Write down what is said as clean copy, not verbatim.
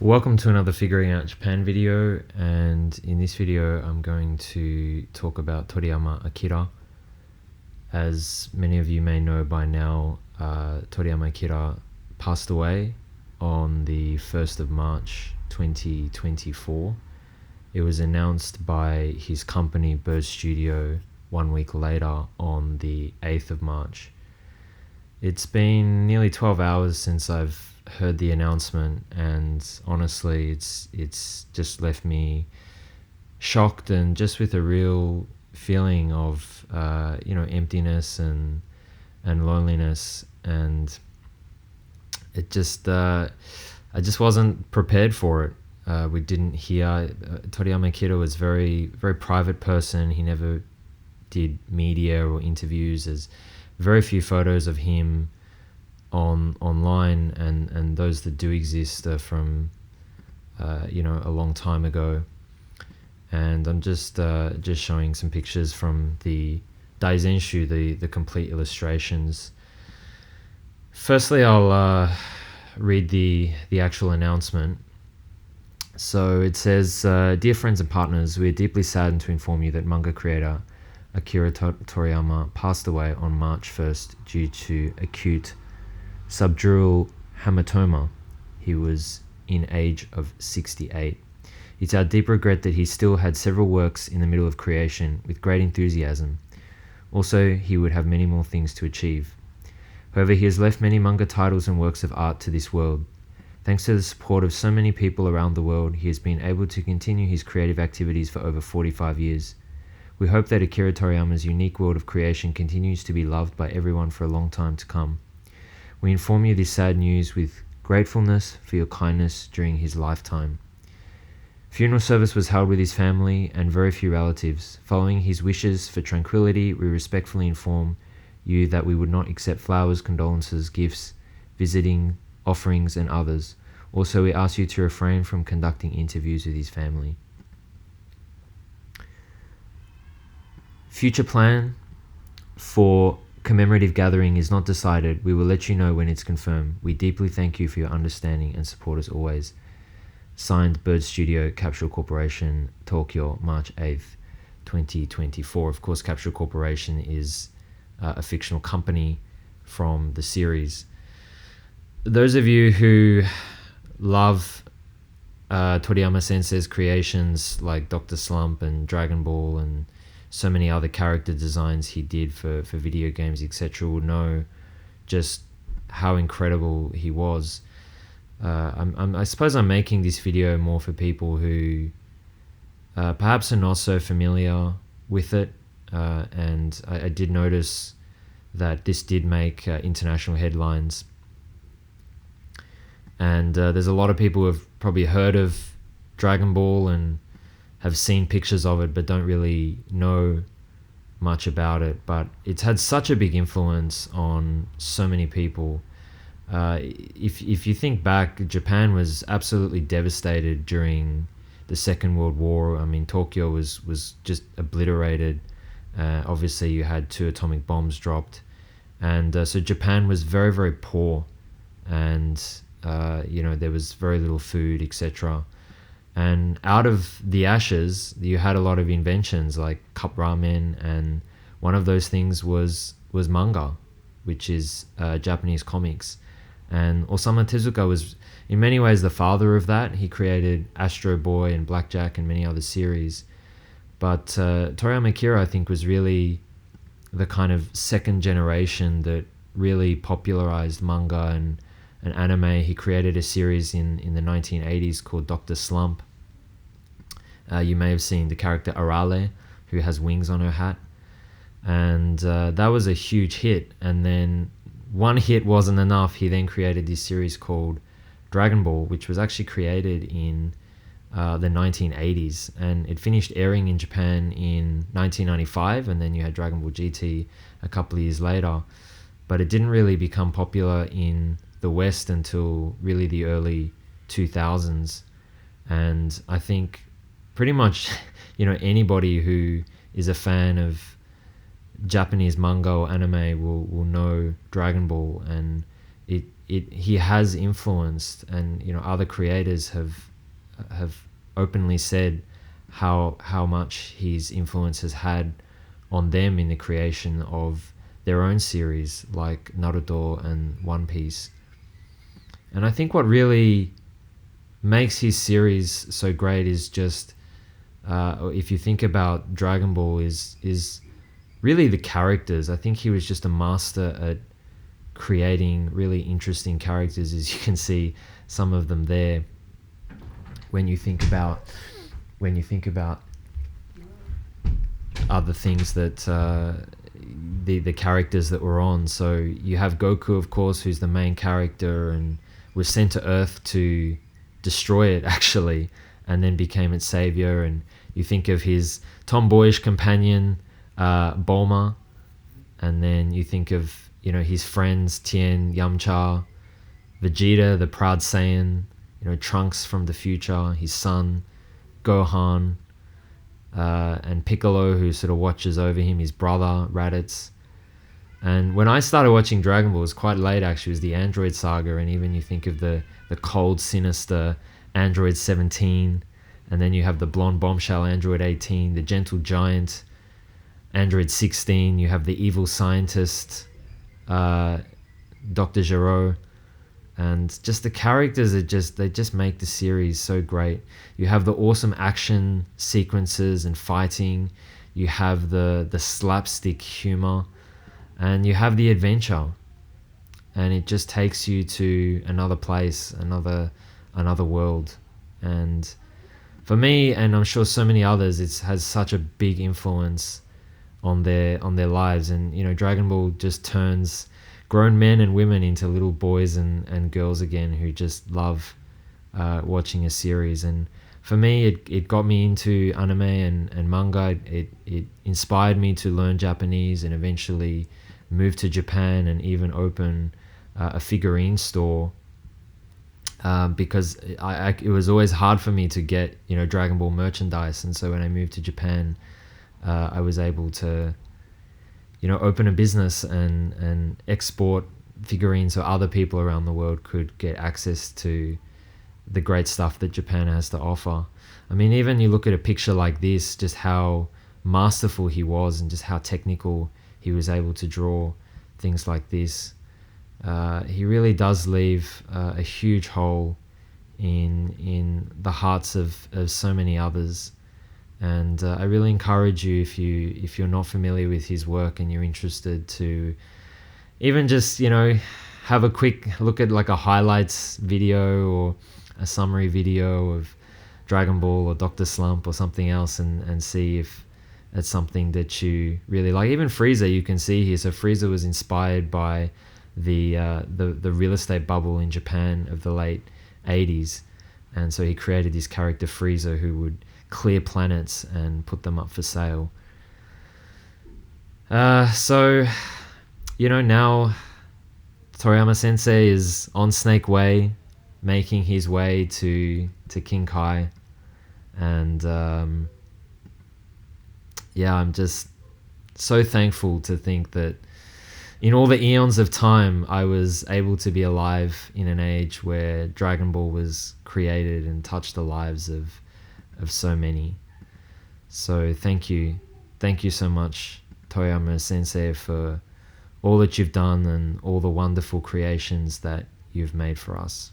Welcome to another Figuring Out Japan video, and in this video I'm going to talk about Toriyama Akira. As many of you may know by now, Toriyama Akira passed away on the 1st of March 2024. It was announced by his company Bird Studio 1 week later on the 8th of March. It's been nearly 12 hours since I've heard the announcement, and honestly it's just left me shocked and just with a real feeling of emptiness and loneliness, and it just I just wasn't prepared for it. We didn't hear Toriyama Akira was very private person. He never did media or interviews. There's very few photos of him online, and those that do exist are from a long time ago. And I'm just showing some pictures from the Daizenshu, the complete illustrations. Firstly, I'll read the actual announcement. So it says, "Dear friends and partners, we are deeply saddened to inform you that manga creator Akira Toriyama passed away on March 1st due to acute subdural hematoma. He was in age of 68. It's our deep regret that he still had several works in the middle of creation with great enthusiasm. Also, he would have many more things to achieve. However, he has left many manga titles and works of art to this world. Thanks to the support of so many people around the world, he has been able to continue his creative activities for over 45 years. We hope that Akira Toriyama's unique world of creation continues to be loved by everyone for a long time to come. We inform you this sad news with gratefulness for your kindness during his lifetime." Funeral service was held with his family and very few relatives. Following his wishes for tranquility, we respectfully inform you that we would not accept flowers, condolences, gifts, visiting, offerings, and others. Also, we ask you to refrain from conducting interviews with his family. Future plan for commemorative gathering is not decided. We will let you know when it's confirmed. We deeply thank you for your understanding and support as always. Signed, Bird Studio, Capsule Corporation, Tokyo, March 8th, 2024. Of course, Capsule Corporation is a fictional company from the series. Those of you who love Toriyama Sensei's creations like Dr. Slump and Dragon Ball and so many other character designs he did for video games, etc., will know just how incredible he was. I suppose I'm making this video more for people who perhaps are not so familiar with it, and I did notice that this did make international headlines, and there's a lot of people who have probably heard of Dragon Ball and have seen pictures of it but don't really know much about it. But it's had such a big influence on so many people. If you think back, Japan was absolutely devastated during the Second World War. I mean, Tokyo was just obliterated. Obviously, you had 2 atomic bombs dropped, and so Japan was very poor, and there was very little food, etc. And out of the ashes, you had a lot of inventions like cup ramen, and one of those things was manga, which is Japanese comics. And Osamu Tezuka was in many ways the father of that. He created Astro Boy and Blackjack and many other series. But Toriyama Akira, I think, was really the kind of second generation that really popularized manga and anime. He created a series in the 1980s called Dr. Slump. You may have seen the character Arale, who has wings on her hat, and that was a huge hit. And then one hit wasn't enough. He then created this series called Dragon Ball, which was actually created in the 1980s, and it finished airing in Japan in 1995, and then you had Dragon Ball GT a couple of years later. But it didn't really become popular in the West until really the early 2000s. And I think pretty much anybody who is a fan of Japanese manga or anime will know Dragon Ball, and it he has influenced, and other creators have openly said how much his influence has had on them in the creation of their own series like Naruto and One Piece. And I think what really makes his series so great is just if you think about Dragon Ball is really the characters. I think he was just a master at creating really interesting characters, as you can see some of them there when you think about other things that the characters that were on. So you have Goku, of course, who's the main character and was sent to Earth to destroy it actually, and then became its savior. And you think of his tomboyish companion Bulma, and then you think of his friends Tien, Yamcha, Vegeta, the proud Saiyan, Trunks from the future, his son Gohan, and Piccolo, who sort of watches over him, his brother Raditz. And when I started watching Dragon Ball, it was quite late actually. It was the Android saga, and even you think of the cold, sinister Android 17, and then you have the blonde bombshell Android 18, the gentle giant Android 16. You have the evil scientist Dr. Gero, and just the characters they just make the series so great. You have the awesome action sequences and fighting, you have the slapstick humor, and you have the adventure, and it just takes you to another place, another world. And for me, and I'm sure so many others, it has such a big influence on their lives. And Dragon Ball just turns grown men and women into little boys and girls again, who just love watching a series. And for me, it got me into anime and manga. It inspired me to learn Japanese and eventually move to Japan and even open a figurine store, because it was always hard for me to get Dragon Ball merchandise. And so when I moved to Japan, I was able to open a business and export figurines so other people around the world could get access to the great stuff that Japan has to offer. I mean, even you look at a picture like this, just how masterful he was and just how technical he was able to draw things like this. He really does leave a huge hole in the hearts of so many others. And I really encourage you, if you're not familiar with his work and you're interested, to even just have a quick look at like a highlights video or a summary video of Dragon Ball or Dr. Slump or something else, and see if it's something that you really like. Even Frieza, you can see here. So Frieza was inspired by the real estate bubble in Japan of the late 80s, and so he created this character Frieza who would clear planets and put them up for sale. So now Toriyama Sensei is on Snake Way, making his way to Kinkai. And I'm just so thankful to think that in all the eons of time I was able to be alive in an age where Dragon Ball was created and touched the lives of so many. So thank you so much, Toriyama Sensei, for all that you've done and all the wonderful creations that you've made for us.